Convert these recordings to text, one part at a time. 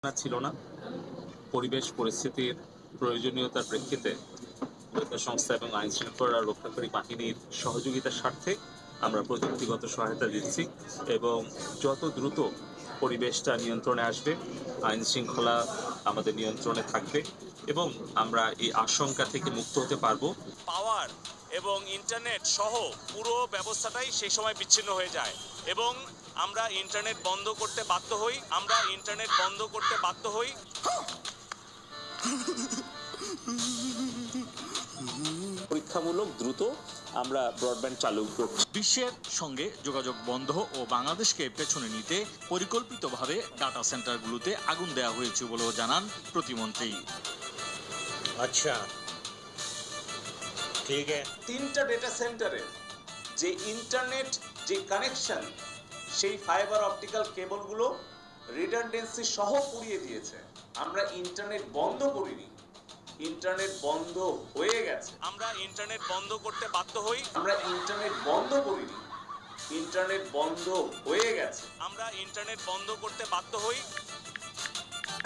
ছিল না। পরিবেশ পরিস্থিতির প্রয়োজনীয়তার প্রেক্ষিতে গোয়েন্দা সংস্থা এবং আইন শৃঙ্খলা রক্ষাকারী বাহিনীর সহযোগিতার স্বার্থে আমরা প্রযুক্তিগত সহায়তা দিচ্ছি এবং যত দ্রুত পরিবেশটা নিয়ন্ত্রণে আসবে, আইন শৃঙ্খলা আমাদের নিয়ন্ত্রণে থাকবে এবং আমরা এই আশঙ্কা থেকে মুক্ত হতে পারবো। পাওয়ার এবং ইন্টারনেট সহ পুরো ব্যবস্থাটাই সেই সময় বিচ্ছিন্ন হয়ে যায় এবং আমরা ইন্টারনেট বন্ধ করতে বাধ্য হই। পরীক্ষামূলক দ্রুত আমরা ব্রডব্যান্ড চালু করছি। বিশ্বের সঙ্গে যোগাযোগ বন্ধ ও বাংলাদেশকে পেছনে নিতে পরিকল্পিতভাবে ডাটা সেন্টারগুলোতে আগুন দেওয়া হয়েছে বলেও জানান প্রতিমন্ত্রী। আচ্ছা, ঠিক আছে। 3টা ডেটা সেন্টারে যে ইন্টারনেট যে কানেকশন, সেই ফাইবার অপটিক্যাল কেবলগুলো রিডান্ডেন্সি সহ পুড়িয়ে দিয়েছে। আমরা ইন্টারনেট বন্ধ করিনি, ইন্টারনেট বন্ধ হয়ে গেছে। আমরা ইন্টারনেট বন্ধ করতে বাধ্য হই। আমরা ইন্টারনেট বন্ধ করিনি, ইন্টারনেট বন্ধ হয়ে গেছে। আমরা ইন্টারনেট বন্ধ করতে বাধ্য হই।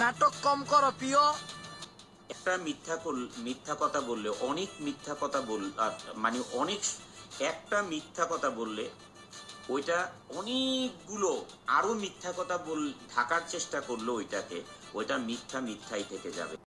নাটক কম করো প্রিয়। একটা মিথ্যা কথা বললে অনেক মিথ্যা কথা মানে অনেক একটা মিথ্যা কথা বললে ওইটা অনেকগুলো আরো মিথ্যা কথা ঢাকার চেষ্টা করলে ওইটা মিথ্যাই থেকে যাবে।